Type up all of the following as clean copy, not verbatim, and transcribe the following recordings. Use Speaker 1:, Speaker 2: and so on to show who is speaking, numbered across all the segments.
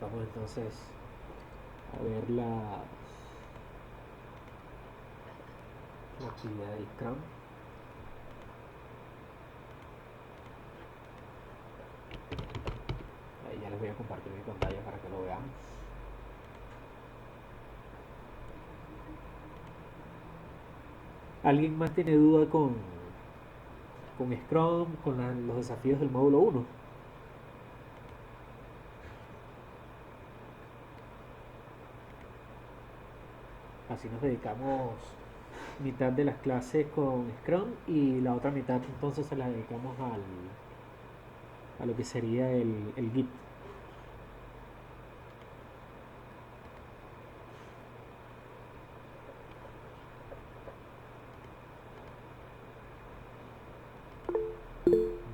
Speaker 1: Vamos entonces a ver la actividad del Scrum. Ahí ya les voy a compartir mi pantalla para que lo veamos. ¿Alguien más tiene duda con Scrum, con los desafíos del módulo 1? Así nos dedicamos mitad de las clases con Scrum y la otra mitad entonces se la dedicamos a lo que sería el Git.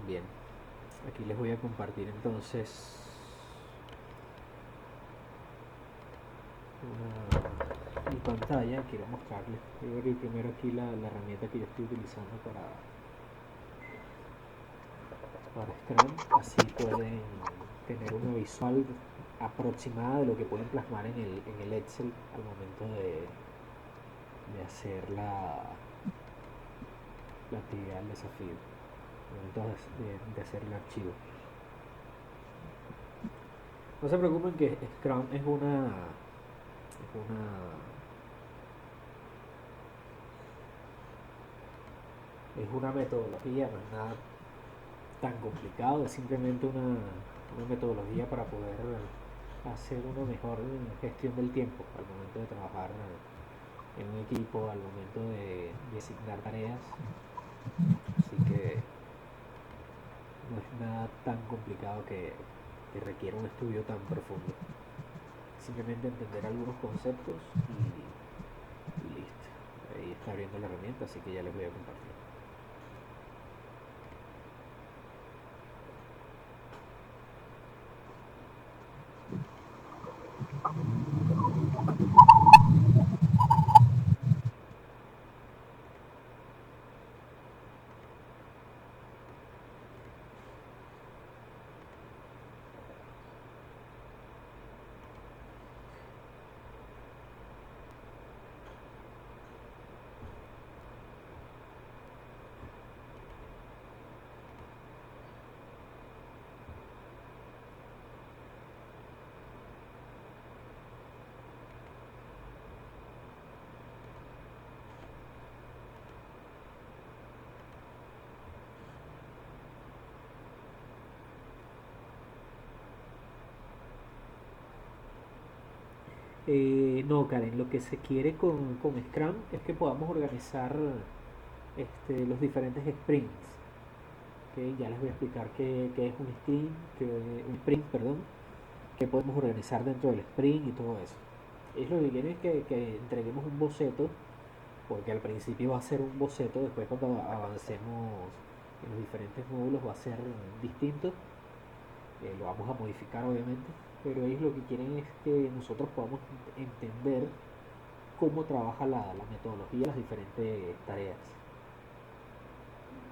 Speaker 1: Bien, aquí les voy a compartir entonces mi pantalla. Quiero mostrarles. Voy a abrir primero aquí la herramienta que yo estoy utilizando para Scrum. Así pueden tener una visual aproximada de lo que pueden plasmar en el Excel al momento de hacer la actividad del desafío, al momento de hacer el archivo. No se preocupen que Scrum es una metodología, no es nada tan complicado, es simplemente una metodología para poder hacer una mejor gestión del tiempo al momento de trabajar en un equipo, al momento de asignar tareas. Así que no es nada tan complicado que requiera un estudio tan profundo. Simplemente entender algunos conceptos y listo. Ahí está abriendo la herramienta, así que ya les voy a compartir. No, Karen, lo que se quiere con Scrum es que podamos organizar los diferentes sprints. ¿Okay? Ya les voy a explicar qué es un sprint, perdón, que podemos organizar dentro del sprint y todo eso. Es lo que quieren es que entreguemos un boceto, porque al principio va a ser un boceto, después cuando avancemos en los diferentes módulos va a ser distinto, lo vamos a modificar obviamente, pero ellos lo que quieren es que nosotros podamos entender cómo trabaja la metodología de las diferentes tareas.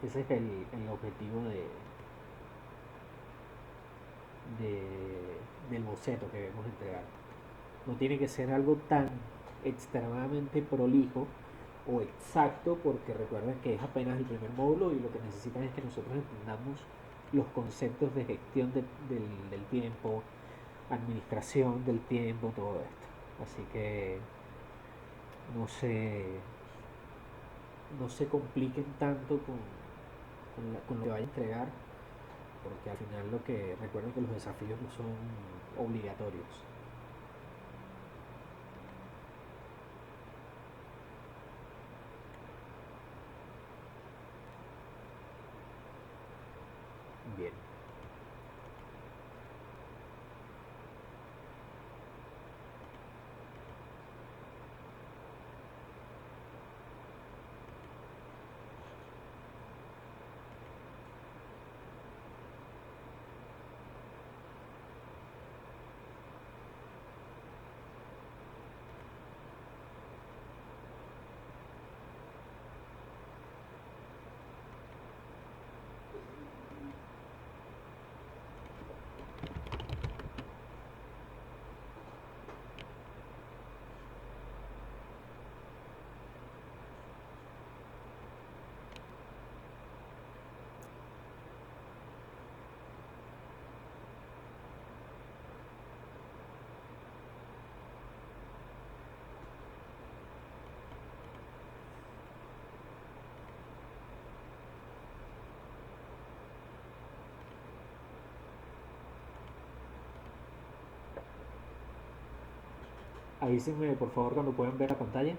Speaker 1: Ese es el objetivo del boceto que debemos entregar. No tiene que ser algo tan extremadamente prolijo o exacto, porque recuerden que es apenas el primer módulo y lo que necesitan es que nosotros entendamos los conceptos de gestión del tiempo, administración del tiempo, todo esto. Así que no se, no se compliquen tanto con lo que vaya a entregar, porque al final recuerden que los desafíos no son obligatorios. Bien. Avísenme por favor cuando puedan ver la pantalla.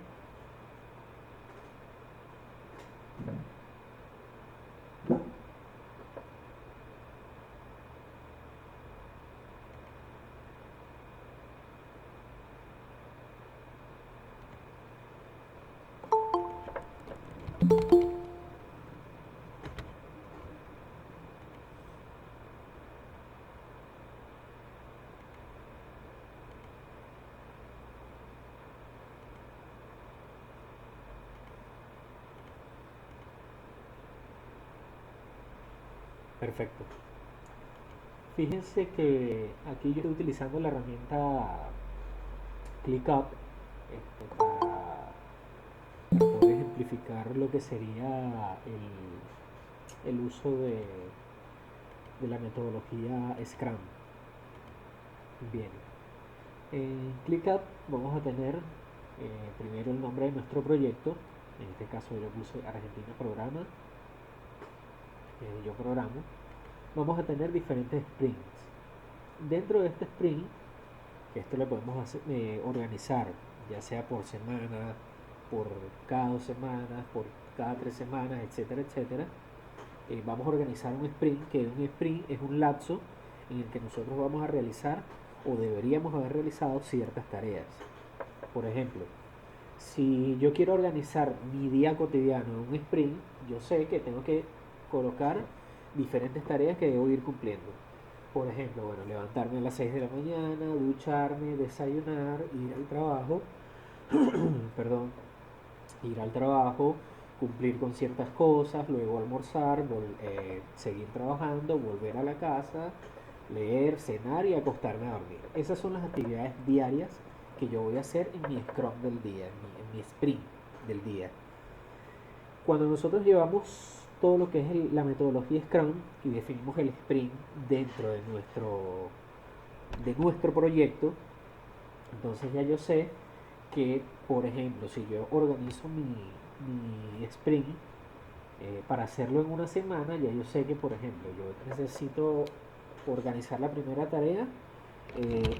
Speaker 1: Perfecto. Fíjense que aquí yo estoy utilizando la herramienta ClickUp para poder ejemplificar lo que sería el uso de la metodología Scrum. Bien, en ClickUp vamos a tener primero el nombre de nuestro proyecto. En este caso yo puse Argentina Programa, yo programo. Vamos a tener diferentes sprints. Dentro de este sprint, que esto lo podemos organizar ya sea por semana, por cada 2 semanas, por cada 3 semanas, etcétera, etcétera. Vamos a organizar un sprint, que un sprint es un lapso en el que nosotros vamos a realizar o deberíamos haber realizado ciertas tareas. Por ejemplo, si yo quiero organizar mi día cotidiano en un sprint, yo sé que tengo que colocar diferentes tareas que debo ir cumpliendo. Por ejemplo, bueno, levantarme a las 6 de la mañana, ducharme, desayunar, ir al trabajo, perdón, ir al trabajo, cumplir con ciertas cosas, luego almorzar, seguir trabajando, volver a la casa, leer, cenar y acostarme a dormir. Esas son las actividades diarias que yo voy a hacer en mi Scrum del día, en mi sprint del día. Cuando nosotros llevamos todo lo que es la metodología Scrum y definimos el sprint dentro de nuestro proyecto, entonces ya yo sé que, por ejemplo, si yo organizo mi sprint para hacerlo en una semana, ya yo sé que, por ejemplo, yo necesito organizar la primera tarea, eh,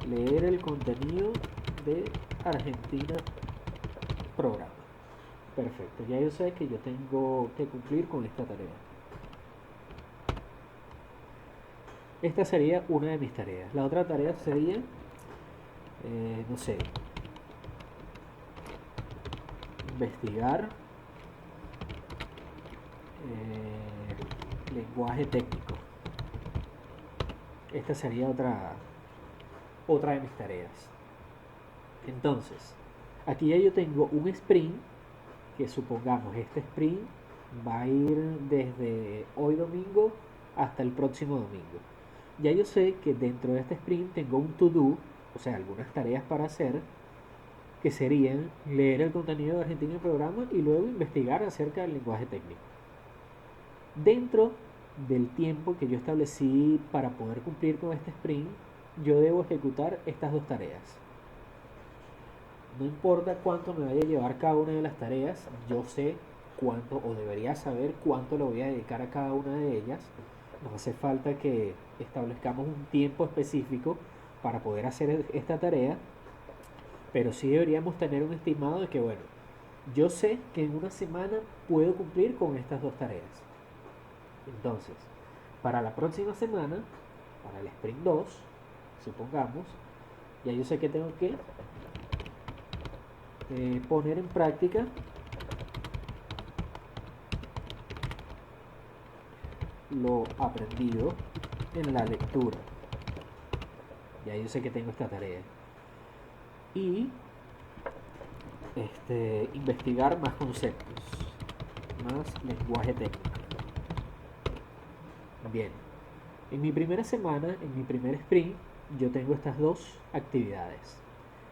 Speaker 1: leer el contenido de Argentina Programa. Perfecto, ya yo sé que yo tengo que cumplir con esta tarea. Esta sería una de mis tareas. La otra tarea sería, no sé, investigar lenguaje técnico. Esta sería otra de mis tareas. Entonces, aquí ya yo tengo un sprint que, supongamos, este sprint va a ir desde hoy domingo hasta el próximo domingo. Ya yo sé que dentro de este sprint tengo un to-do, o sea, algunas tareas para hacer, que serían leer el contenido de Argentina en programa y luego investigar acerca del lenguaje técnico. Dentro del tiempo que yo establecí para poder cumplir con este sprint, yo debo ejecutar estas dos tareas. No importa cuánto me vaya a llevar cada una de las tareas, yo sé cuánto, o debería saber cuánto le voy a dedicar a cada una de ellas. No hace falta que establezcamos un tiempo específico para poder hacer esta tarea, pero sí deberíamos tener un estimado de que, bueno, yo sé que en una semana puedo cumplir con estas dos tareas. Entonces, para la próxima semana, para el sprint 2, supongamos, ya yo sé que tengo que poner en práctica lo aprendido en la lectura. Ya yo sé que tengo esta tarea. Y investigar más conceptos, más lenguaje técnico. Bien, en mi primera semana, en mi primer sprint, yo tengo estas dos actividades: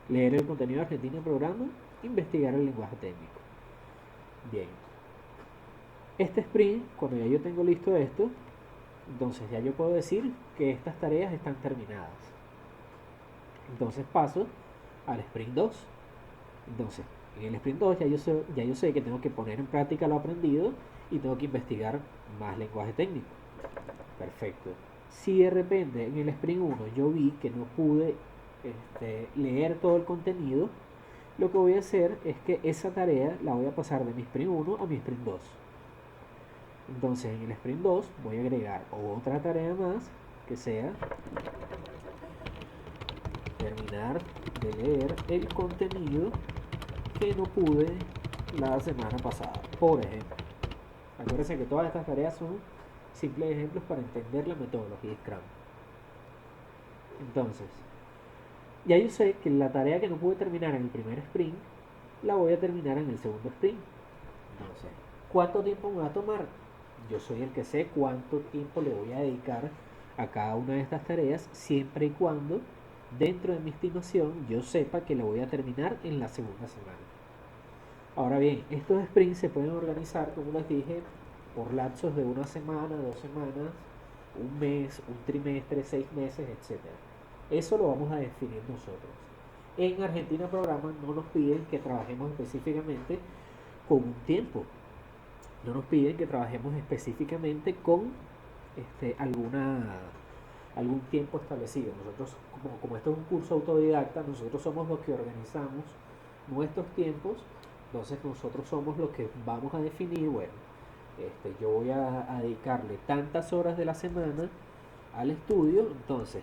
Speaker 1: leer el contenido de Argentina en programa, investigar el lenguaje técnico. Bien, este sprint, cuando ya yo tengo listo esto, entonces ya yo puedo decir que estas tareas están terminadas. Entonces paso al sprint 2. Entonces, en el sprint 2 ya yo sé que tengo que poner en práctica lo aprendido y tengo que investigar más lenguaje técnico. Perfecto. Si de repente en el sprint 1 yo vi que no pude leer todo el contenido, lo que voy a hacer es que esa tarea la voy a pasar de mi sprint 1 a mi sprint 2. Entonces en el sprint 2 voy a agregar otra tarea más que sea terminar de leer el contenido que no pude la semana pasada, por ejemplo. Acuérdense que todas estas tareas son simples ejemplos para entender la metodología Scrum. Entonces, ya yo sé que la tarea que no pude terminar en el primer sprint, la voy a terminar en el segundo sprint. Entonces, ¿cuánto tiempo me va a tomar? Yo soy el que sé cuánto tiempo le voy a dedicar a cada una de estas tareas, siempre y cuando dentro de mi estimación yo sepa que la voy a terminar en la segunda semana. Ahora bien, estos sprints se pueden organizar, como les dije, por lapsos de una semana, 2 semanas, un mes, un trimestre, 6 meses, etc. Eso lo vamos a definir nosotros. En Argentina Programa no nos piden que trabajemos específicamente con un tiempo. No nos piden que trabajemos específicamente con algún tiempo establecido. Nosotros, como esto es un curso autodidacta, nosotros somos los que organizamos nuestros tiempos. Entonces nosotros somos los que vamos a definir, bueno, yo voy a dedicarle tantas horas de la semana al estudio. Entonces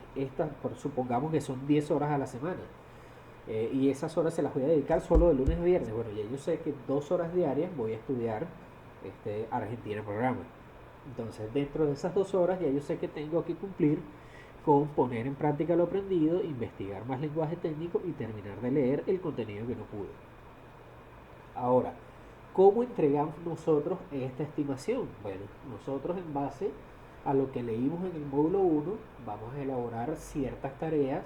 Speaker 1: supongamos que son 10 horas a la semana, y esas horas se las voy a dedicar solo de lunes a viernes. Bueno, ya yo sé que 2 horas diarias voy a estudiar Argentina Programa. Entonces dentro de esas 2 horas ya yo sé que tengo que cumplir con poner en práctica lo aprendido, investigar más lenguaje técnico y terminar de leer el contenido que no pude. Ahora, ¿cómo entregamos nosotros esta estimación? Bueno, nosotros en base a lo que leímos en el módulo 1 vamos a elaborar ciertas tareas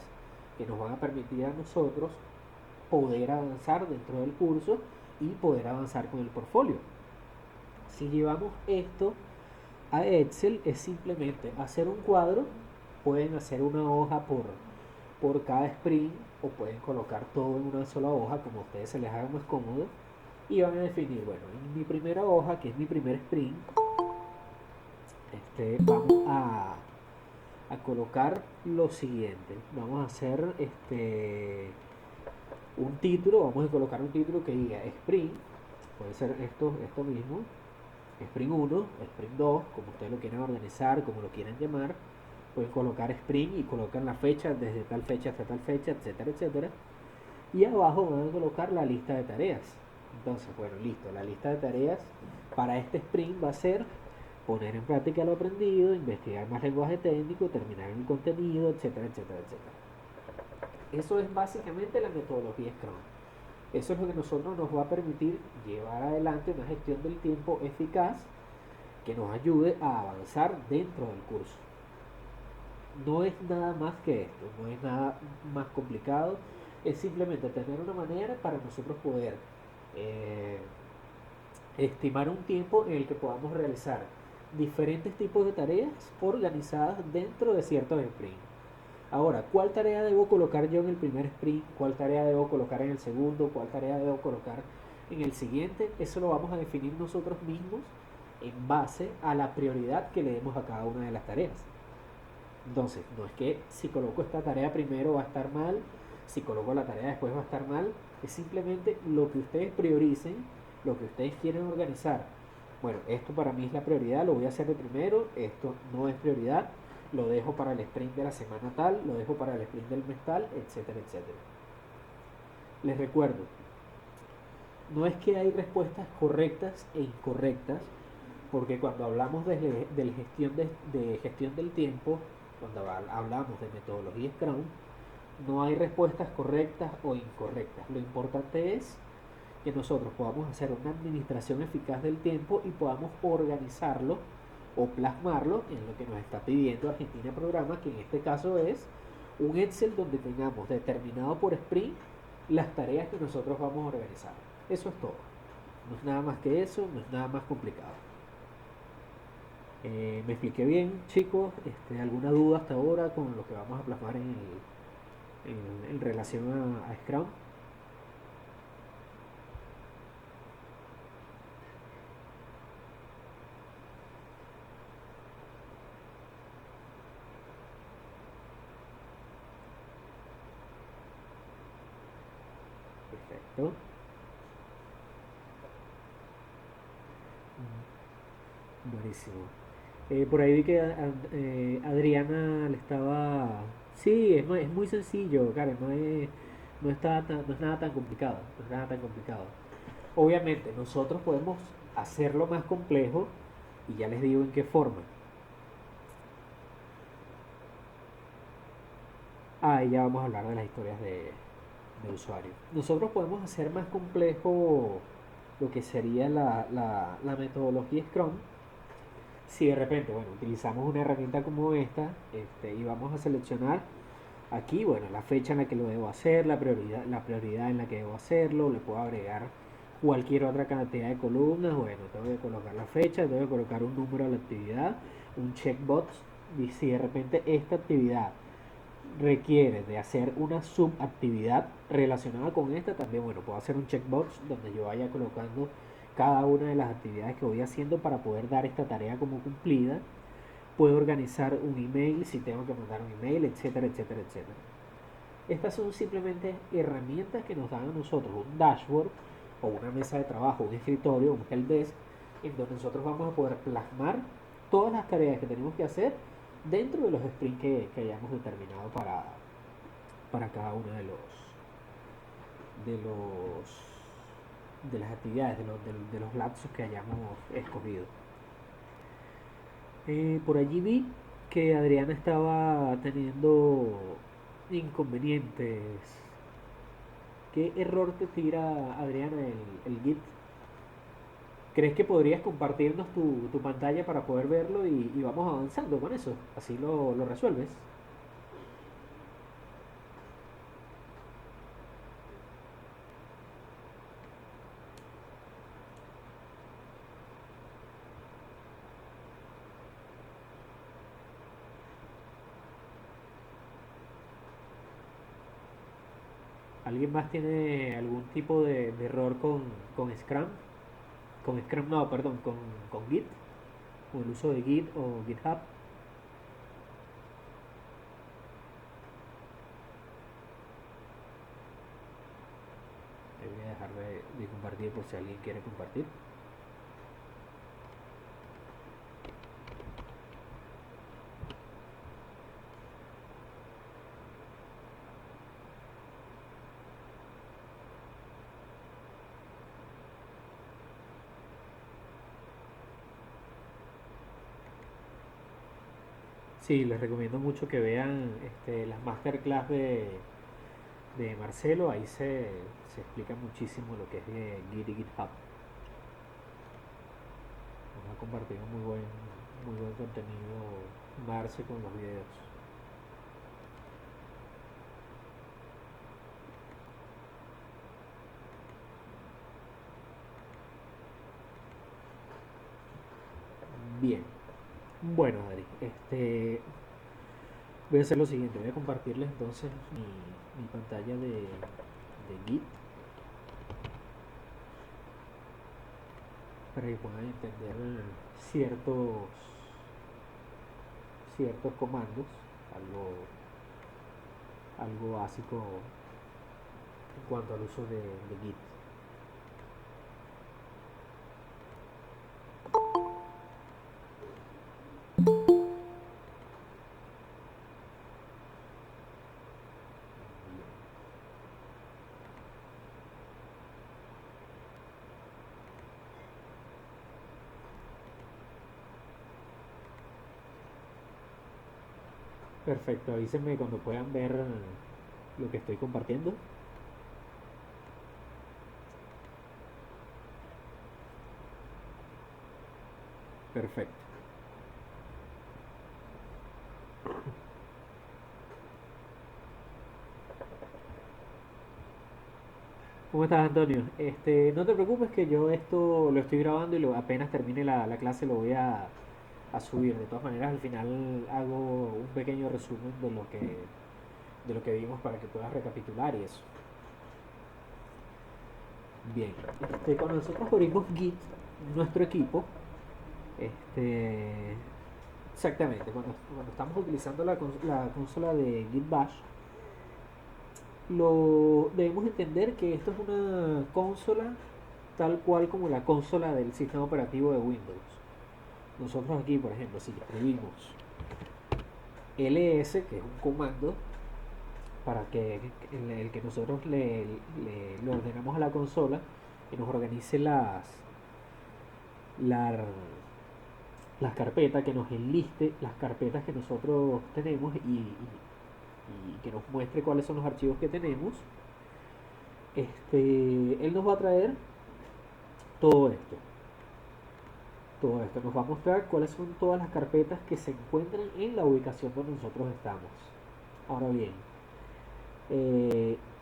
Speaker 1: que nos van a permitir a nosotros poder avanzar dentro del curso y poder avanzar con el portfolio. Si llevamos esto a Excel, es simplemente hacer un cuadro. Pueden hacer una hoja por cada sprint, o pueden colocar todo en una sola hoja, como a ustedes se les haga más cómodo, y van a definir, bueno, en mi primera hoja, que es mi primer sprint, vamos a colocar lo siguiente. Vamos a hacer un título. Vamos a colocar un título que diga sprint. Puede ser esto mismo: sprint 1, sprint 2, como ustedes lo quieran organizar, como lo quieran llamar. Pueden colocar sprint y colocan la fecha, desde tal fecha hasta tal fecha, etcétera, etcétera. Y abajo van a colocar la lista de tareas. Entonces, bueno, listo. La lista de tareas para este sprint va a ser poner en práctica lo aprendido, investigar más lenguaje técnico, terminar el contenido, etcétera, etcétera, etcétera. Eso es básicamente la metodología Scrum. Eso es lo que nosotros nos va a permitir llevar adelante una gestión del tiempo eficaz que nos ayude a avanzar dentro del curso. No es nada más que esto, no es nada más complicado. Es simplemente tener una manera para nosotros poder estimar un tiempo en el que podamos realizar diferentes tipos de tareas organizadas dentro de ciertos sprints. Ahora, ¿cuál tarea debo colocar yo en el primer sprint? ¿Cuál tarea debo colocar en el segundo? ¿Cuál tarea debo colocar en el siguiente? Eso lo vamos a definir nosotros mismos en base a la prioridad que le demos a cada una de las tareas. Entonces, no es que si coloco esta tarea primero va a estar mal, si coloco la tarea después va a estar mal. Es simplemente lo que ustedes prioricen, lo que ustedes quieren organizar. Bueno, esto para mí es la prioridad, lo voy a hacer de primero. Esto no es prioridad, lo dejo para el sprint de la semana tal, lo dejo para el sprint del mes tal, etcétera, etcétera. Les recuerdo, no es que hay respuestas correctas e incorrectas, porque cuando hablamos de gestión del tiempo, cuando hablamos de metodología Scrum, no hay respuestas correctas o incorrectas. Lo importante es que nosotros podamos hacer una administración eficaz del tiempo y podamos organizarlo o plasmarlo en lo que nos está pidiendo Argentina Programa, que en este caso es un Excel donde tengamos determinado por sprint las tareas que nosotros vamos a organizar. Eso es todo. No es nada más que eso, no es nada más complicado. ¿Me expliqué bien, chicos? ¿Alguna duda hasta ahora con lo que vamos a plasmar en relación a Scrum? Perfecto. Buenísimo. Por ahí vi que Adriana le estaba... Sí, es muy sencillo, Karen, no es nada tan complicado, no es nada tan complicado. Obviamente, nosotros podemos hacerlo más complejo y ya les digo en qué forma. Y ya vamos a hablar de las historias de usuario. Nosotros podemos hacer más complejo lo que sería la metodología Scrum si de repente, bueno, utilizamos una herramienta como esta, y vamos a seleccionar aquí, bueno, la fecha en la que lo debo hacer, la prioridad en la que debo hacerlo, le puedo agregar cualquier otra cantidad de columnas, bueno, tengo que colocar la fecha, tengo que colocar un número a la actividad, un checkbox, y si de repente esta actividad requiere de hacer una subactividad relacionada con esta, también, bueno, puedo hacer un checkbox donde yo vaya colocando cada una de las actividades que voy haciendo para poder dar esta tarea como cumplida. Puedo organizar un email si tengo que mandar un email, etcétera, etcétera, etcétera. Estas son simplemente herramientas que nos dan a nosotros un dashboard o una mesa de trabajo, un escritorio, un helpdesk, en donde nosotros vamos a poder plasmar todas las tareas que tenemos que hacer dentro de los sprints que hayamos determinado para cada uno de los de las actividades, de los lapsos que hayamos escogido. Por allí vi que Adriana estaba teniendo inconvenientes. ¿Qué error te tira, Adriana, el Git? ¿Crees que podrías compartirnos tu pantalla para poder verlo y vamos avanzando con eso? Así lo resuelves. ¿Alguien más tiene algún tipo de error con Scrum? Con Scrum no, perdón, con Git, con el uso de Git o GitHub. Voy a dejar de compartir por si alguien quiere compartir. Sí, les recomiendo mucho que vean las masterclass de Marcelo. Ahí se explica muchísimo lo que es Git y GitHub. Nos ha compartido muy buen contenido Marce con los videos. Bien. Bueno, Adri, voy a hacer lo siguiente. Voy a compartirles entonces mi pantalla de Git para que puedan entender ciertos, ciertos comandos, algo, algo básico en cuanto al uso de Git. Perfecto, avísenme cuando puedan ver lo que estoy compartiendo. Perfecto. ¿Cómo estás, Antonio? No te preocupes que yo esto lo estoy grabando y apenas termine la clase lo voy a subir. De todas maneras, al final hago un pequeño resumen de lo que vimos para que puedas recapitular y eso. Bien, cuando nosotros abrimos Git, nuestro equipo, este, exactamente, cuando estamos utilizando la consola de Git Bash, debemos entender que esto es una consola tal cual como la consola del sistema operativo de Windows. Nosotros aquí, por ejemplo, si escribimos ls, que es un comando para que el que nosotros le ordenamos a la consola que nos organice la- las carpetas, que nos enliste las carpetas que nosotros tenemos y que nos muestre cuáles son los archivos que tenemos. Él nos va a traer todo esto. Todo esto nos va a mostrar cuáles son todas las carpetas que se encuentran en la ubicación donde nosotros estamos. Ahora bien,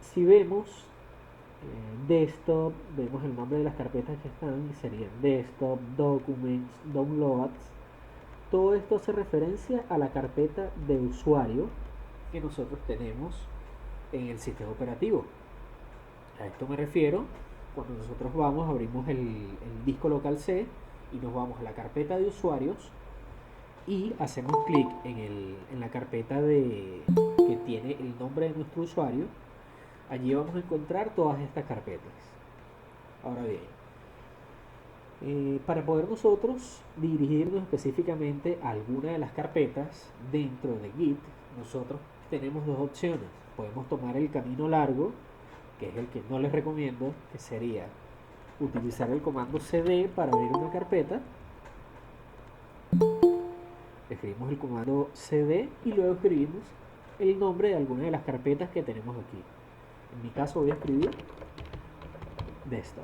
Speaker 1: si vemos desktop, vemos el nombre de las carpetas que están y serían desktop, documents, downloads. Todo esto hace referencia a la carpeta de usuario que nosotros tenemos en el sistema operativo. A esto me refiero cuando nosotros vamos, abrimos el disco local C y nos vamos a la carpeta de usuarios y hacemos clic en la carpeta que tiene el nombre de nuestro usuario. Allí vamos a encontrar todas estas carpetas. Ahora bien, para poder nosotros dirigirnos específicamente a alguna de las carpetas dentro de Git, nosotros tenemos dos opciones. Podemos tomar el camino largo, que es el que no les recomiendo, que sería utilizar el comando cd para abrir una carpeta. Escribimos el comando cd y luego escribimos el nombre de alguna de las carpetas que tenemos aquí. En mi caso voy a escribir desktop.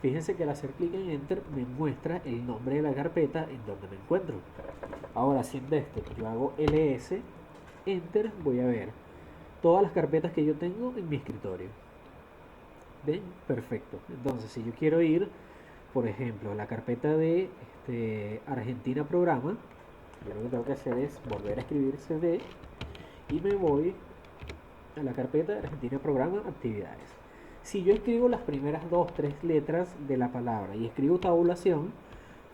Speaker 1: Fíjense que al hacer clic en enter me muestra el nombre de la carpeta en donde me encuentro. Ahora si en desktop yo hago ls, enter, voy a ver todas las carpetas que yo tengo en mi escritorio. ¿Ven? Perfecto. Entonces si yo quiero ir, por ejemplo, a la carpeta de Argentina Programa, yo lo que tengo que hacer es volver a escribir cd y me voy a la carpeta de Argentina Programa Actividades. Si yo escribo las primeras 2-3 letras de la palabra y escribo tabulación,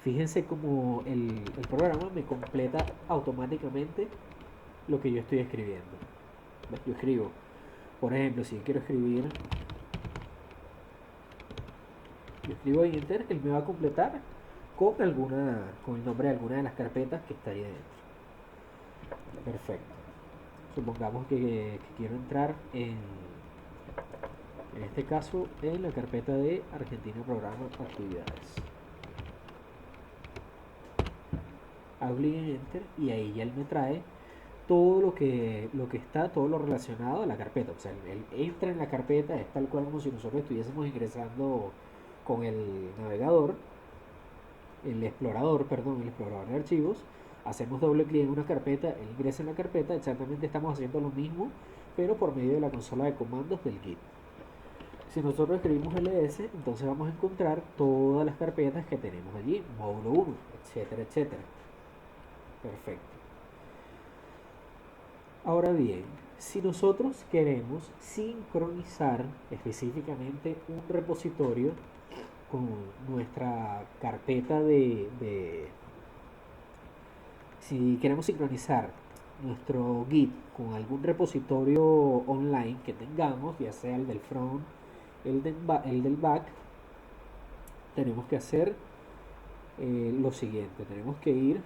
Speaker 1: fíjense como el programa me completa automáticamente lo que yo estoy escribiendo. Yo escribo, por ejemplo, si yo quiero escribir, yo escribo en enter, él me va a completar con el nombre de alguna de las carpetas que está ahí dentro. Perfecto. Supongamos que quiero entrar en este caso en la carpeta de Argentina Programa Actividades. Hago clic en enter y ahí ya él me trae todo lo que está, todo lo relacionado a la carpeta. O sea, él entra en la carpeta, es tal cual como si nosotros estuviésemos ingresando con el navegador, el explorador de archivos. Hacemos doble clic en una carpeta, él ingresa en la carpeta, exactamente estamos haciendo lo mismo, pero por medio de la consola de comandos del Git. Si nosotros escribimos ls, entonces vamos a encontrar todas las carpetas que tenemos allí, módulo 1, etcétera, etcétera. Perfecto. Ahora bien, si nosotros queremos sincronizar específicamente un repositorio con nuestra carpeta si queremos sincronizar nuestro Git con algún repositorio online que tengamos, ya sea el del front, el del back, tenemos que hacer lo siguiente. Tenemos que ir,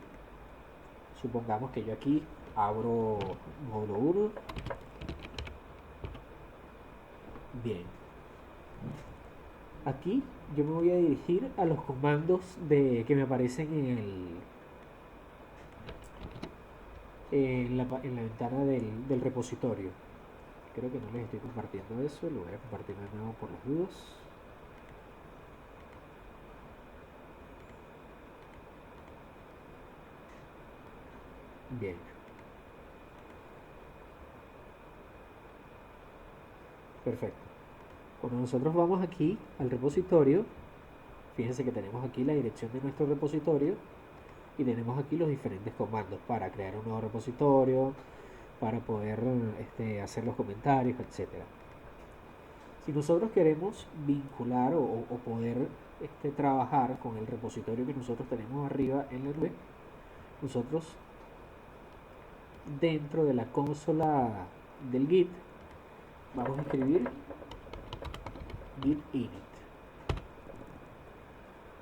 Speaker 1: supongamos que yo aquí abro módulo 1. Bien. Aquí yo me voy a dirigir a los comandos que me aparecen en la ventana del repositorio. Creo que no les estoy compartiendo eso, lo voy a compartir de nuevo por las dudas. Bien. Perfecto. Cuando nosotros vamos aquí al repositorio, fíjense que tenemos aquí la dirección de nuestro repositorio y tenemos aquí los diferentes comandos para crear un nuevo repositorio, para poder hacer los comentarios, etcétera. Si nosotros queremos vincular o poder trabajar con el repositorio que nosotros tenemos arriba en la nube, nosotros dentro de la consola del Git vamos a escribir git init.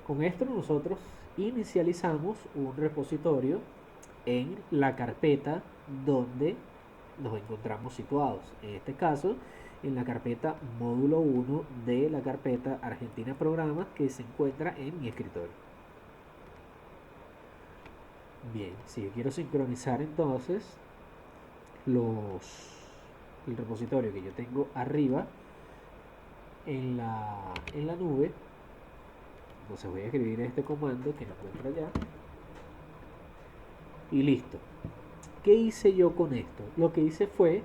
Speaker 1: Con esto nosotros inicializamos un repositorio en la carpeta donde nos encontramos situados. En este caso, en la carpeta módulo 1 de la carpeta Argentina Programas, que se encuentra en mi escritorio. Bien, si yo quiero sincronizar entonces el repositorio que yo tengo arriba en la nube, entonces voy a escribir este comando que me encuentro allá y listo. ¿Qué hice yo con esto? Lo que hice fue,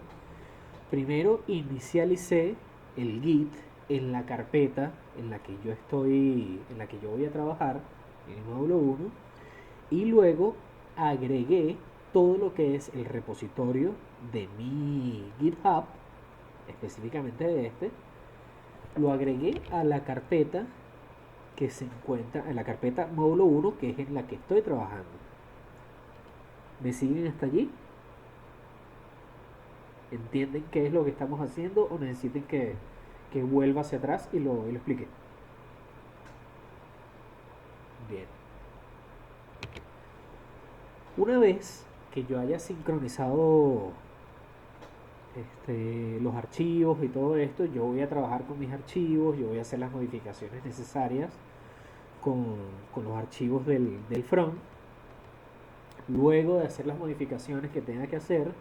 Speaker 1: primero inicialicé el Git en la carpeta en la que yo voy a trabajar, en el módulo 1, y luego agregué todo lo que es el repositorio de mi GitHub, específicamente de este, lo agregué a la carpeta que se encuentra en la carpeta módulo 1, que es en la que estoy trabajando. ¿Me siguen hasta allí? ¿Entienden qué es lo que estamos haciendo o necesiten que vuelva hacia atrás y lo explique? Bien. Una vez que yo haya sincronizado los archivos y todo esto, yo voy a trabajar con mis archivos, yo voy a hacer las modificaciones necesarias con los archivos del front. Luego de hacer las modificaciones que tenga que hacer,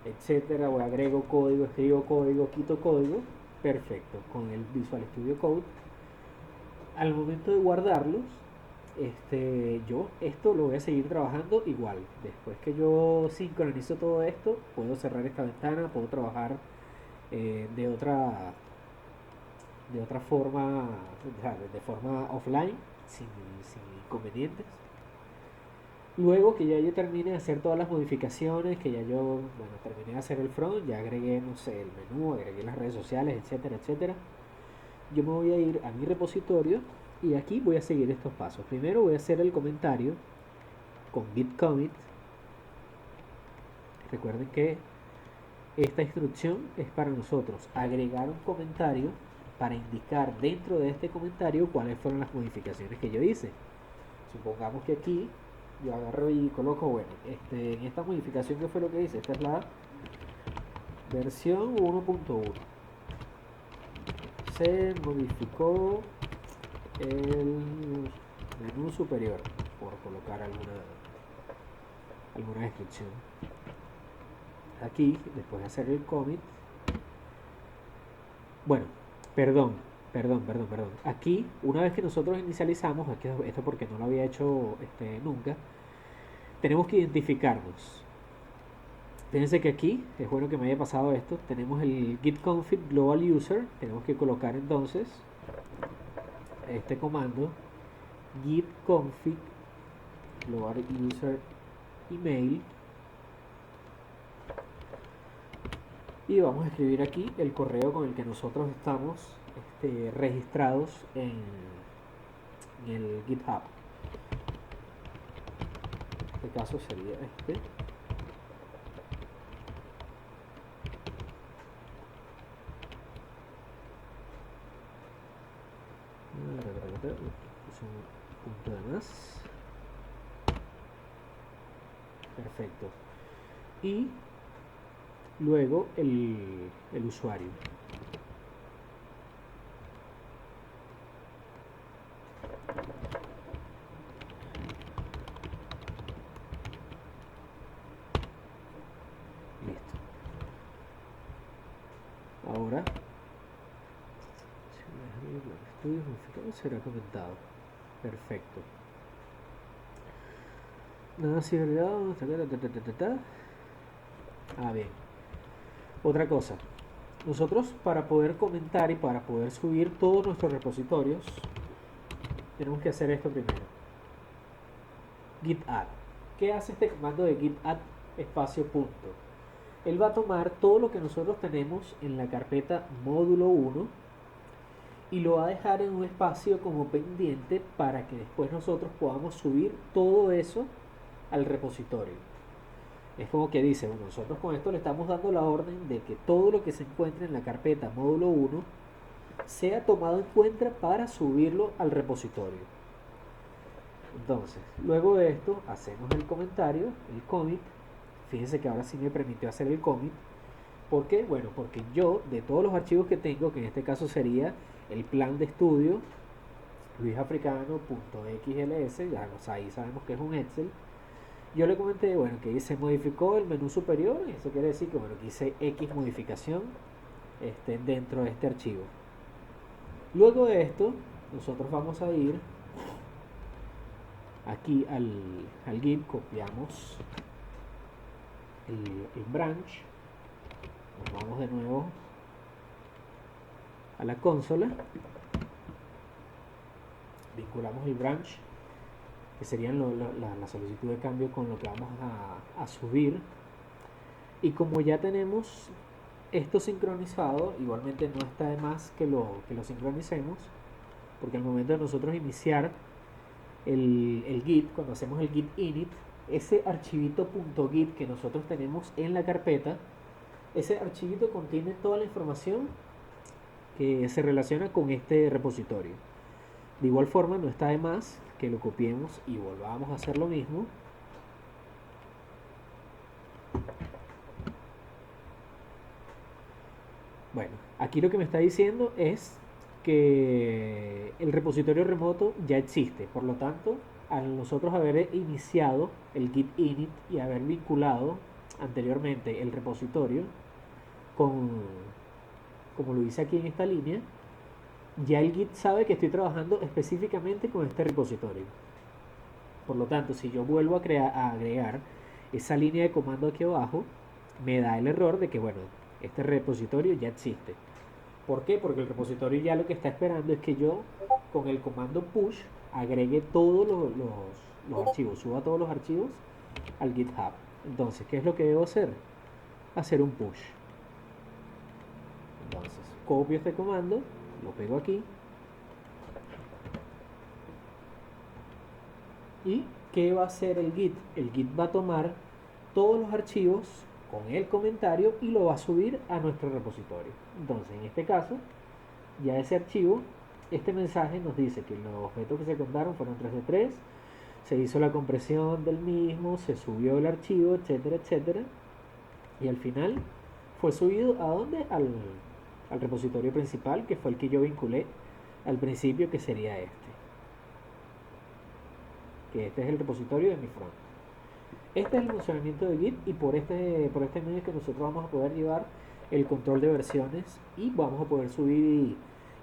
Speaker 1: etcétera, voy agrego código, escribo código, quito código, perfecto, con el Visual Studio Code. Al momento de guardarlos, yo esto lo voy a seguir trabajando igual. Después que yo sincronizo todo esto, puedo cerrar esta ventana, puedo trabajar de otra forma, o sea, de forma offline, sin inconvenientes. Luego que ya yo termine de hacer todas las modificaciones, que ya yo, terminé de hacer el front, ya agregué, no sé, el menú, agregué las redes sociales, etcétera, etcétera, yo me voy a ir a mi repositorio y aquí voy a seguir estos pasos. Primero voy a hacer el comentario con git commit. Recuerden que esta instrucción es para nosotros agregar un comentario para indicar dentro de este comentario cuáles fueron las modificaciones que yo hice. Supongamos que aquí yo agarro y coloco, bueno, en esta modificación, ¿qué fue lo que hice? Esta es la versión 1.1. Se modificó el menú superior, por colocar alguna descripción. Aquí, después de hacer el commit, bueno, perdón. Aquí, una vez que nosotros inicializamos, aquí, esto porque no lo había hecho nunca, tenemos que identificarnos. Fíjense que aquí, es bueno que me haya pasado esto, tenemos el git config global user, tenemos que colocar entonces este comando git config global user email, y vamos a escribir aquí el correo con el que nosotros estamos registrados en el GitHub. En este caso sería un punto de más. Perfecto. Y luego el usuario. Listo. Ahora, estudios modificados será comentado. Perfecto. Nada ciberado. Bien. Otra cosa. Nosotros, para poder comentar y para poder subir todos nuestros repositorios, tenemos que hacer esto primero. Git add. ¿Qué hace este comando de git add espacio punto? Él va a tomar todo lo que nosotros tenemos en la carpeta módulo 1 y lo va a dejar en un espacio como pendiente para que después nosotros podamos subir todo eso al repositorio. Es como que dice, bueno, nosotros con esto le estamos dando la orden de que todo lo que se encuentre en la carpeta módulo 1 sea tomado en cuenta para subirlo al repositorio. Entonces, luego de esto, hacemos el comentario, el commit. Fíjense que ahora sí me permitió hacer el commit. ¿Por qué? Bueno, porque yo, de todos los archivos que tengo, que en este caso sería el plan de estudio, luisafricano.xls, ya ahí sabemos que es un Excel. Yo le comenté, bueno, que se modificó el menú superior, y eso quiere decir que, bueno, que hice X modificación dentro de este archivo. Luego de esto, nosotros vamos a ir aquí al Git, copiamos el branch, nos vamos de nuevo a la consola, vinculamos el branch, que serían la solicitud de cambio con lo que vamos a subir, y como ya tenemos esto sincronizado, igualmente no está de más que lo sincronicemos, porque al momento de nosotros iniciar el Git, cuando hacemos el Git init, ese archivito .git que nosotros tenemos en la carpeta, ese archivito contiene toda la información que se relaciona con este repositorio. De igual forma, no está de más que lo copiemos y volvamos a hacer lo mismo. Bueno, aquí lo que me está diciendo es que el repositorio remoto ya existe. Por lo tanto, al nosotros haber iniciado el git init y haber vinculado anteriormente el repositorio con, como lo dice aquí en esta línea, ya el Git sabe que estoy trabajando específicamente con este repositorio. Por lo tanto, si yo vuelvo a agregar esa línea de comando aquí abajo, me da el error de que, bueno, este repositorio ya existe. ¿Por qué? Porque el repositorio ya lo que está esperando es que yo, con el comando push, agregue todos los archivos, suba todos los archivos al GitHub. Entonces, ¿qué es lo que debo hacer? Hacer un push. Entonces, copio este comando, lo pego aquí. ¿Y qué va a hacer el Git? El Git va a tomar todos los archivos con el comentario y lo va a subir a nuestro repositorio. Entonces, en este caso, ya ese archivo, este mensaje nos dice que los objetos que se contaron fueron 3 de 3, se hizo la compresión del mismo, se subió el archivo, etcétera, etcétera. Y al final fue subido ¿a dónde? Al repositorio principal, que fue el que yo vinculé al principio, que sería este. Que este es el repositorio de mi front. Este es el funcionamiento de Git, y por este medio es que nosotros vamos a poder llevar el control de versiones y vamos a poder subir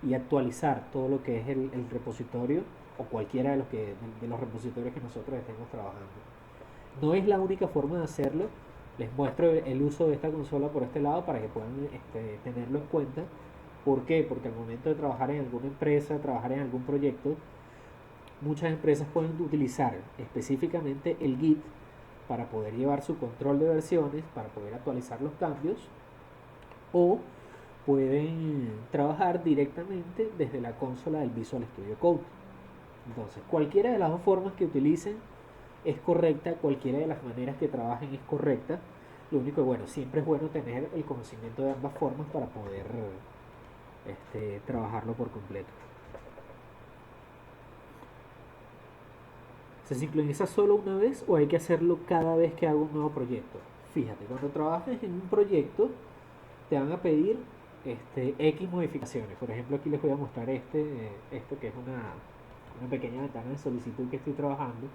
Speaker 1: y actualizar todo lo que es el repositorio o cualquiera de los repositorios que nosotros estemos trabajando. No es la única forma de hacerlo. Les muestro el uso de esta consola por este lado para que puedan tenerlo en cuenta. ¿Por qué? Porque al momento de trabajar en alguna empresa, trabajar en algún proyecto, muchas empresas pueden utilizar específicamente el Git para poder llevar su control de versiones, para poder actualizar los cambios, o pueden trabajar directamente desde la consola del Visual Studio Code. Entonces, cualquiera de las dos formas que utilicen es correcta, cualquiera de las maneras que trabajen es correcta. Lo único que, bueno, siempre es bueno tener el conocimiento de ambas formas para poder trabajarlo por completo. ¿Se sincroniza solo una vez o hay que hacerlo cada vez que hago un nuevo proyecto? Fíjate, cuando trabajes en un proyecto te van a pedir X modificaciones. Por ejemplo, aquí les voy a mostrar esto que es una pequeña ventana de solicitud que estoy trabajando.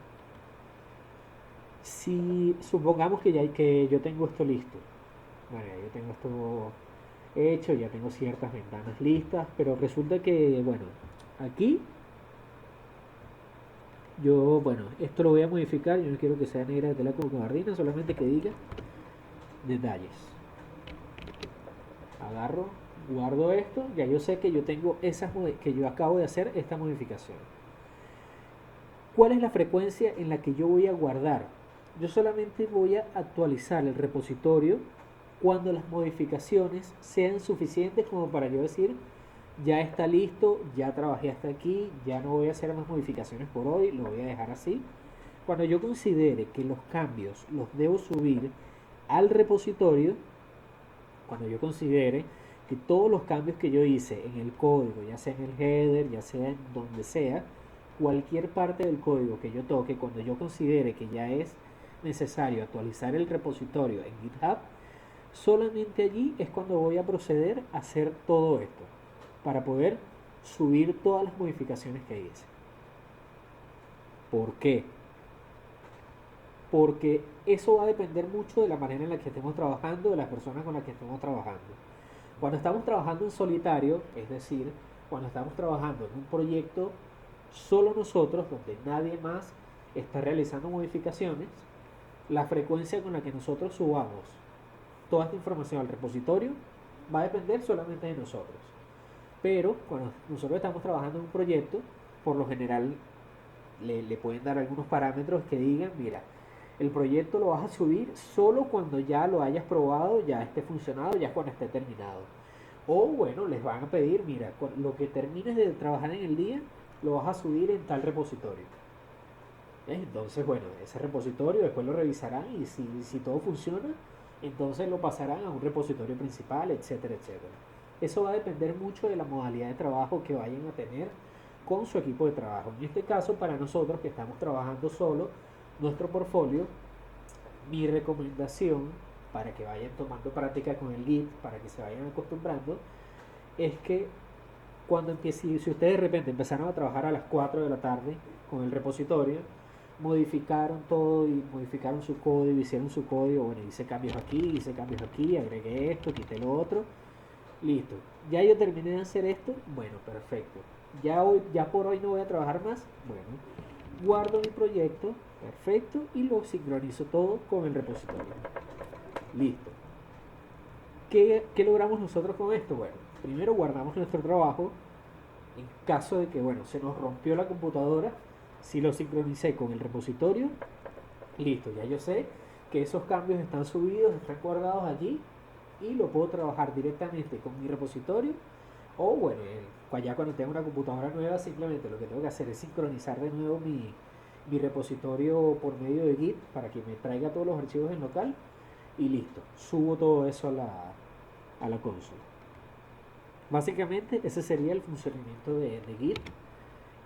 Speaker 1: Si supongamos que yo tengo esto listo, bueno, yo tengo esto hecho, ya tengo ciertas ventanas listas, pero resulta que, bueno, aquí yo, bueno, esto lo voy a modificar. Yo no quiero que sea negra de tela como gabardina, solamente que diga detalles. Agarro, guardo esto, ya yo sé que yo tengo que yo acabo de hacer esta modificación. ¿Cuál es la frecuencia en la que yo voy a guardar? Yo solamente voy a actualizar el repositorio cuando las modificaciones sean suficientes como para yo decir, ya está listo, ya trabajé hasta aquí, ya no voy a hacer más modificaciones por hoy, lo voy a dejar así. Cuando yo considere que los cambios los debo subir al repositorio cuando yo considere que todos los cambios que yo hice en el código, ya sea en el header, ya sea en donde sea, cualquier parte del código que yo toque, cuando yo considere que ya es necesario actualizar el repositorio en GitHub, solamente allí es cuando voy a proceder a hacer todo esto, para poder subir todas las modificaciones que hice. ¿Por qué? Porque eso va a depender mucho de la manera en la que estemos trabajando, de las personas con las que estemos trabajando. Cuando estamos trabajando en solitario, es decir, cuando estamos trabajando en un proyecto solo nosotros, donde nadie más está realizando modificaciones, la frecuencia con la que nosotros subamos toda esta información al repositorio va a depender solamente de nosotros. Pero cuando nosotros estamos trabajando en un proyecto, por lo general le pueden dar algunos parámetros que digan, mira, el proyecto lo vas a subir solo cuando ya lo hayas probado, ya esté funcionado, ya cuando esté terminado. O bueno, les van a pedir, mira, lo que termines de trabajar en el día, lo vas a subir en tal repositorio. Entonces, bueno, ese repositorio después lo revisarán y si todo funciona, entonces lo pasarán a un repositorio principal, etcétera, etcétera. Eso va a depender mucho de la modalidad de trabajo que vayan a tener con su equipo de trabajo. En este caso, para nosotros que estamos trabajando solo, nuestro portfolio, mi recomendación para que vayan tomando práctica con el Git, para que se vayan acostumbrando, es que cuando empiece, si ustedes de repente empezaron a trabajar a las 4 de la tarde con el repositorio, modificaron todo y modificaron su código, hicieron su código, bueno, hice cambios aquí, agregué esto, quité lo otro, listo. Ya yo terminé de hacer esto, bueno, perfecto. Ya por hoy no voy a trabajar más, bueno, guardo mi proyecto, perfecto, y lo sincronizo todo con el repositorio. Listo. ¿Qué logramos nosotros con esto? Bueno, primero guardamos nuestro trabajo. En caso de que, bueno, se nos rompió la computadora, si lo sincronicé con el repositorio, listo, ya yo sé que esos cambios están subidos, están guardados allí y lo puedo trabajar directamente con mi repositorio. O bueno, ya cuando tenga una computadora nueva, simplemente lo que tengo que hacer es sincronizar de nuevo mi repositorio por medio de Git para que me traiga todos los archivos en local y listo, subo todo eso a la consola. Básicamente ese sería el funcionamiento de Git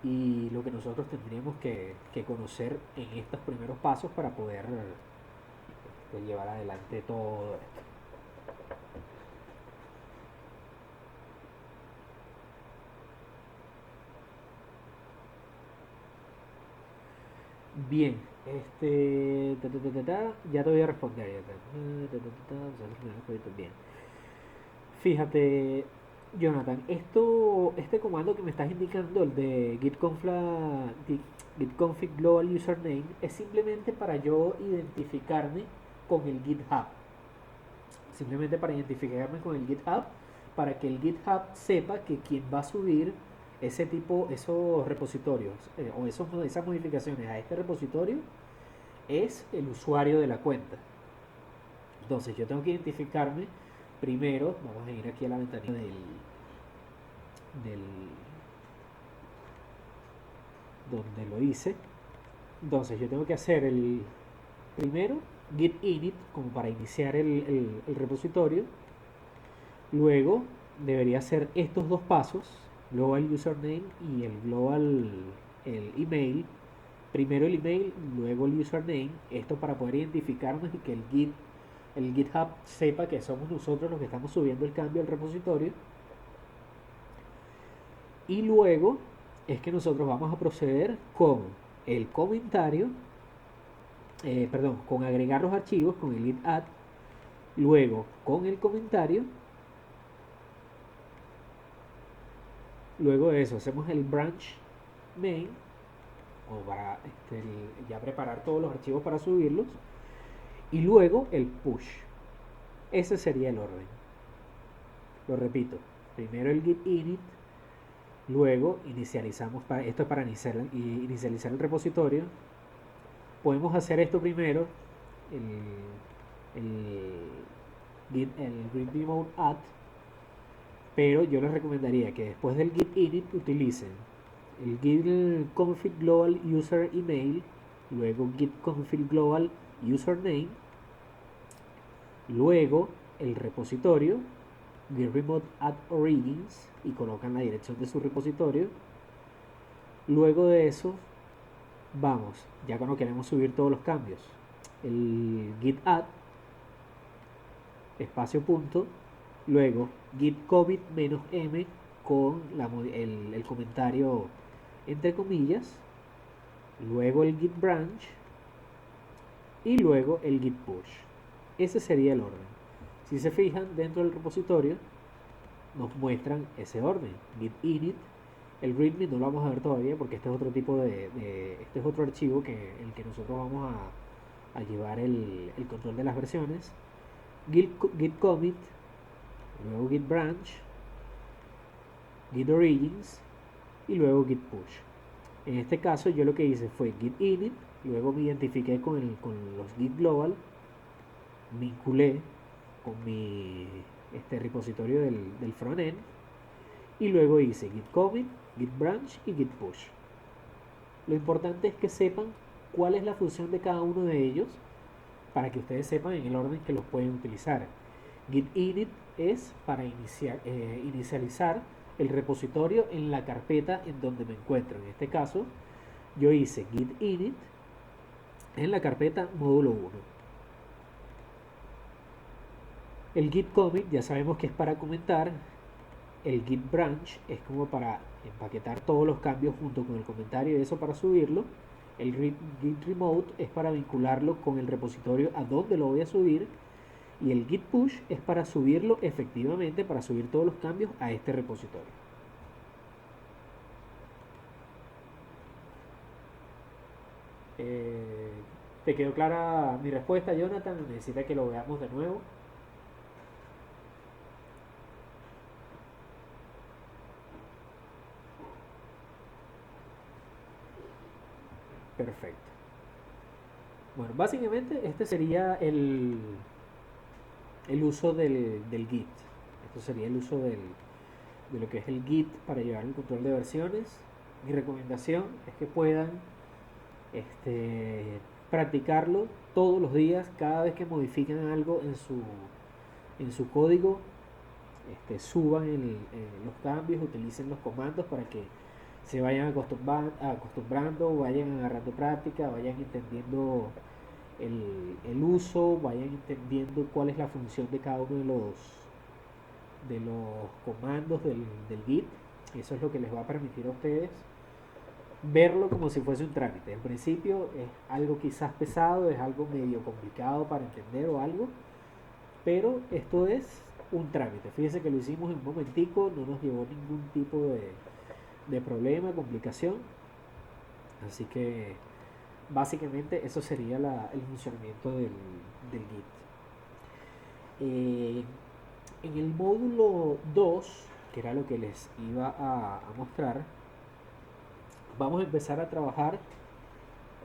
Speaker 1: y lo que nosotros tendríamos que conocer en estos primeros pasos para poder llevar adelante todo esto. Bien, ya te voy a responder. Bien. Fíjate, Jonathan, este comando que me estás indicando, el de git config global username, es simplemente para yo identificarme con el GitHub. Simplemente para identificarme con el GitHub, para que el GitHub sepa que quien va a subir esos repositorios o esas modificaciones a este repositorio es el usuario de la cuenta. Entonces yo tengo que identificarme primero, vamos a ir aquí a la ventanilla del donde lo hice. Entonces yo tengo que hacer el primero git init como para iniciar el repositorio. Luego debería hacer estos dos pasos, global username y el email. Primero el email, luego el username. Esto para poder identificarnos y que el GitHub sepa que somos nosotros los que estamos subiendo el cambio al repositorio. Y luego es que nosotros vamos a proceder con el comentario, con agregar los archivos, con el git add, luego con el comentario. Luego de eso hacemos el branch main, como para ya preparar todos los archivos para subirlos. Y luego el push. Ese sería el orden. Lo repito. Primero el git init. Luego inicializamos, esto es para inicializar el repositorio. Podemos hacer esto primero. El git remote add. Pero yo les recomendaría que después del git init utilicen el git config global user email, luego git config global username, Luego el repositorio, git remote add origins, y colocan la dirección de su repositorio. Luego de eso, vamos, ya cuando queremos subir todos los cambios, el git add, espacio punto, luego git commit -m con el comentario entre comillas, luego el git branch y luego el git push. Ese sería el orden. Si se fijan, dentro del repositorio nos muestran ese orden: git init. El readme no lo vamos a ver todavía porque este es otro tipo este es otro archivo que el que nosotros vamos a llevar el control de las versiones. Git commit, luego git branch, git origins y luego git push. En este caso yo lo que hice fue git init, luego me identifiqué con los git global, vinculé con mi repositorio del frontend, y luego hice git commit, git branch y git push. Lo importante es que sepan cuál es la función de cada uno de ellos para que ustedes sepan en el orden que los pueden utilizar. Git init es para inicializar el repositorio en la carpeta en donde me encuentro. En este caso, yo hice git init en la carpeta módulo 1. El git commit ya sabemos que es para comentar. El git branch es como para empaquetar todos los cambios junto con el comentario y eso para subirlo. El git remote es para vincularlo con el repositorio a donde lo voy a subir. Y el git push es para subirlo efectivamente, para subir todos los cambios a este repositorio. ¿Te quedó clara mi respuesta, Jonathan? ¿Necesita que lo veamos de nuevo? Perfecto. Bueno, básicamente este sería el uso del Git. Esto sería el uso de lo que es el Git para llevar el control de versiones. Mi recomendación es que puedan practicarlo todos los días, cada vez que modifiquen algo en su código, suban los cambios, utilicen los comandos para que se vayan acostumbrando, vayan agarrando práctica, vayan entendiendo el uso, vayan entendiendo cuál es la función de cada uno de los comandos del Git. Eso es lo que les va a permitir a ustedes verlo como si fuese un trámite. En principio es algo quizás pesado, es algo medio complicado para entender o algo, pero esto es un trámite. Fíjense que lo hicimos en un momentico, no nos llevó ningún tipo de problema, complicación. Así que básicamente eso sería el funcionamiento del Git. En el módulo 2, que era lo que les iba a mostrar, vamos a empezar a trabajar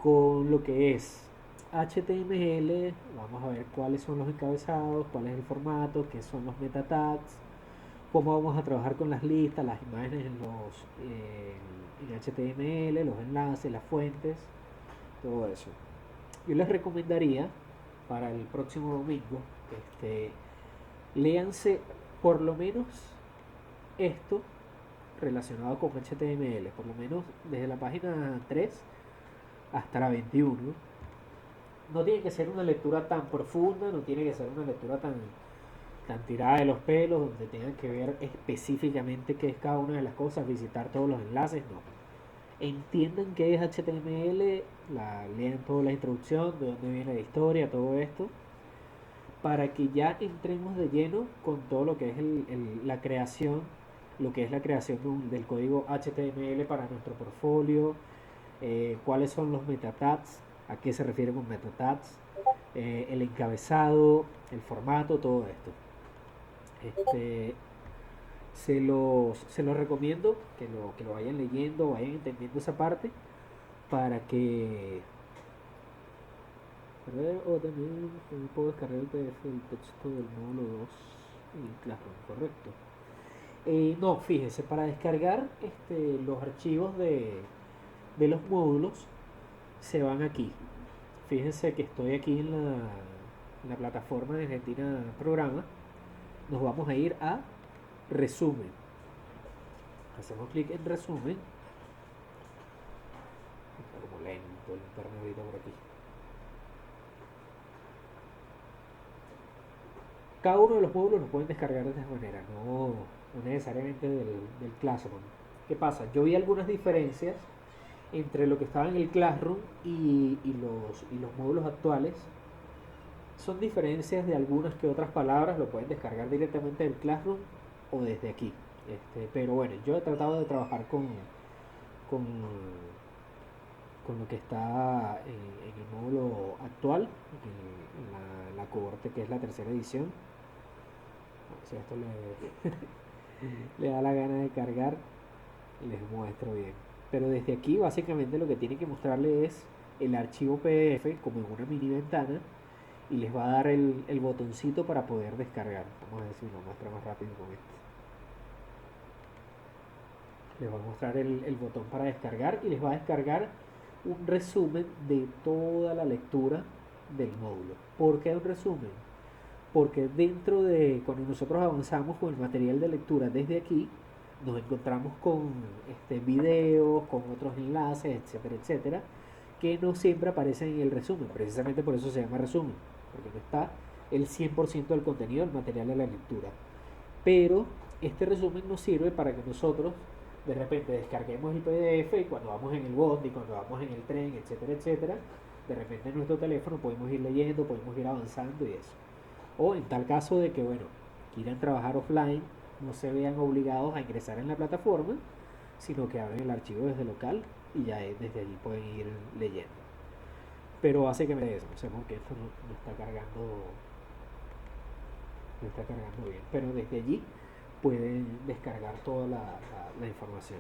Speaker 1: con lo que es HTML. Vamos a ver cuáles son los encabezados, cuál es el formato, qué son los meta tags, cómo vamos a trabajar con las listas, las imágenes en HTML, los enlaces, las fuentes, todo eso. Yo les recomendaría para el próximo domingo, léanse por lo menos esto relacionado con HTML, por lo menos desde la página 3 hasta la 21. No tiene que ser una lectura tan profunda, no tiene que ser una lectura tan tirada de los pelos, donde tengan que ver específicamente qué es cada una de las cosas, visitar todos los enlaces, no. Entiendan qué es HTML, lean toda la introducción, de dónde viene la historia, todo esto, para que ya entremos de lleno con todo lo que es la creación, lo que es la creación del código HTML para nuestro portfolio, cuáles son los meta tags, a qué se refiere con meta tags, el encabezado, el formato, todo esto. Se los recomiendo que lo vayan leyendo, vayan entendiendo esa parte para que también puedo descargar el PDF del texto del módulo 2 en Classroom, correcto. No, fíjense, para descargar los archivos de los módulos se van aquí. Fíjense que estoy aquí en la plataforma de Argentina Programa, nos vamos a ir a resumen. Hacemos clic en resumen. Está como lento el internet ahorita por aquí. Cada uno de los módulos lo pueden descargar de esta manera, no necesariamente del Classroom. ¿Qué pasa? Yo vi algunas diferencias entre lo que estaba en el Classroom y los módulos actuales. Son diferencias de algunas que otras palabras, lo pueden descargar directamente del Classroom o desde aquí. Pero bueno, yo he tratado de trabajar con, con lo que está en el módulo actual, en la cohorte que es la tercera edición. Si esto le da la gana de cargar, les muestro bien. Pero desde aquí básicamente lo que tiene que mostrarle es el archivo PDF como en una mini ventana y les va a dar el botoncito para poder descargar. Vamos a ver si lo muestra más rápido con esto. Les va a mostrar el botón para descargar y les va a descargar un resumen de toda la lectura del módulo. ¿Por qué un resumen? Porque dentro de, cuando nosotros avanzamos con el material de lectura desde aquí, nos encontramos con videos, con otros enlaces, etcétera, etcétera, que no siempre aparecen en el resumen. Precisamente por eso se llama resumen, porque no está el 100% del contenido del material de la lectura. Pero este resumen nos sirve para que nosotros de repente descarguemos el PDF y cuando vamos en el bondi, cuando vamos en el tren, etcétera, etcétera, de repente en nuestro teléfono podemos ir leyendo, podemos ir avanzando y eso. O en tal caso de que, bueno, quieran trabajar offline, no se vean obligados a ingresar en la plataforma, sino que abren el archivo desde local y ya desde allí pueden ir leyendo. Pero básicamente eso, no sé por qué esto no está cargando bien. Pero desde allí pueden descargar toda la información.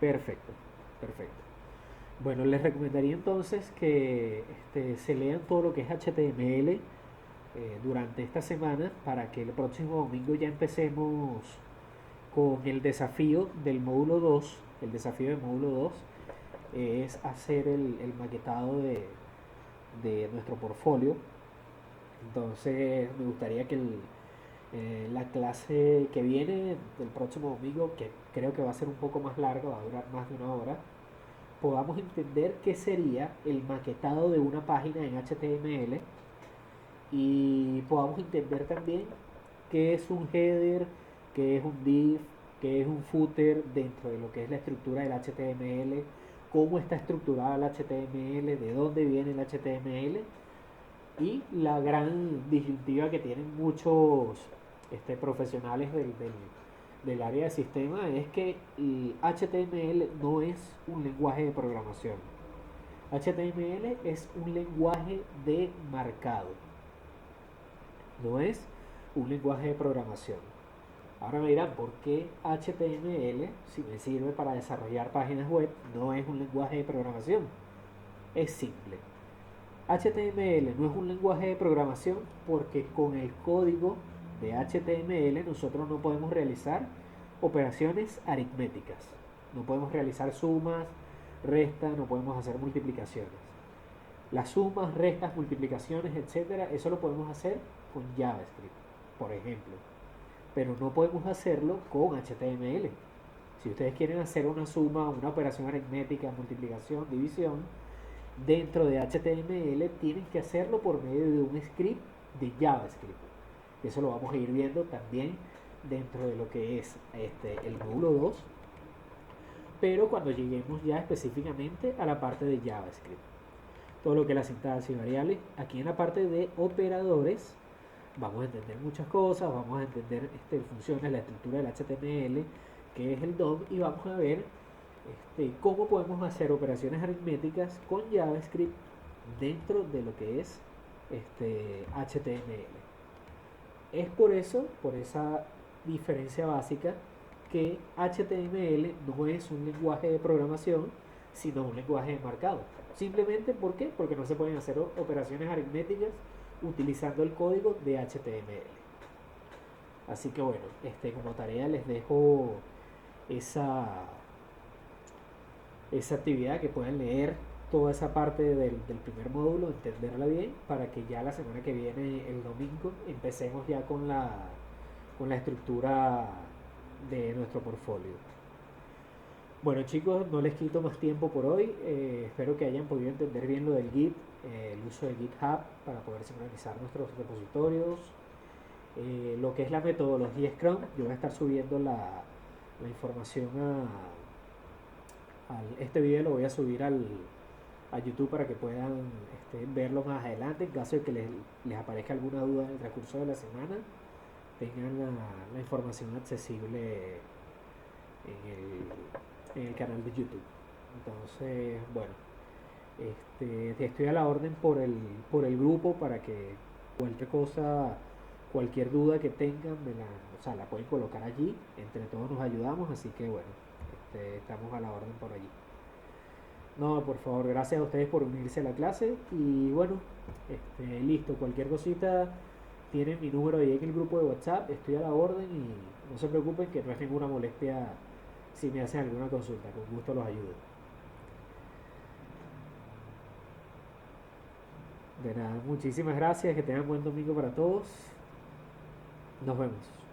Speaker 1: Perfecto, perfecto. Bueno, les recomendaría entonces que se lean todo lo que es HTML durante esta semana para que el próximo domingo ya empecemos con el desafío del módulo 2. El desafío del módulo 2 es hacer el maquetado de nuestro portfolio. Entonces me gustaría que la clase que viene del próximo domingo, que creo que va a ser un poco más larga, va a durar más de una hora, podamos entender qué sería el maquetado de una página en HTML y podamos entender también qué es un header, qué es un div, qué es un footer dentro de lo que es la estructura del HTML, cómo está estructurada el HTML, de dónde viene el HTML y la gran disyuntiva que tienen muchos profesionales del área de sistema es que el HTML no es un lenguaje de programación. HTML es un lenguaje de marcado, no es un lenguaje de programación. Ahora me dirán, ¿por qué HTML, si me sirve para desarrollar páginas web, no es un lenguaje de programación? Es simple. HTML no es un lenguaje de programación porque con el código de HTML nosotros no podemos realizar operaciones aritméticas. No podemos realizar sumas, restas, no podemos hacer multiplicaciones. Las sumas, restas, multiplicaciones, etcétera, eso lo podemos hacer con JavaScript, por ejemplo. Pero no podemos hacerlo con HTML. Si ustedes quieren hacer una suma, una operación aritmética, multiplicación, división, dentro de HTML tienen que hacerlo por medio de un script de JavaScript. Eso lo vamos a ir viendo también dentro de lo que es el módulo 2, pero cuando lleguemos ya específicamente a la parte de JavaScript. Todo lo que es la sintaxis variable, aquí en la parte de operadores vamos a entender muchas cosas, vamos a entender funciones, la estructura del HTML, que es el DOM, y vamos a ver cómo podemos hacer operaciones aritméticas con JavaScript dentro de lo que es HTML. Es por eso, por esa diferencia básica, que HTML no es un lenguaje de programación, sino un lenguaje de marcado. Simplemente, ¿por qué? Porque no se pueden hacer operaciones aritméticas utilizando el código de HTML. Así que bueno, como tarea les dejo esa actividad, que puedan leer toda esa parte del primer módulo, entenderla bien, para que ya la semana que viene, el domingo, empecemos ya con la estructura de nuestro portfolio. Bueno chicos, no les quito más tiempo por hoy. Espero que hayan podido entender bien lo del Git, el uso de GitHub para poder sincronizar nuestros repositorios, lo que es la metodología Scrum. Yo voy a estar subiendo la información este video lo voy a subir a YouTube para que puedan verlo más adelante en caso de que les aparezca alguna duda en el transcurso de la semana, tengan la información accesible en el canal de YouTube. Entonces, bueno, estoy a la orden por el grupo para que cualquier cosa, cualquier duda que tengan, o sea, la pueden colocar allí. Entre todos nos ayudamos, así que bueno, estamos a la orden por allí. No, por favor, gracias a ustedes por unirse a la clase. Y bueno, listo, cualquier cosita, tienen mi número ahí en el grupo de WhatsApp, estoy a la orden y no se preocupen que no es ninguna molestia si me hacen alguna consulta, con gusto los ayudo. De nada, muchísimas gracias, que tengan buen domingo para todos. Nos vemos.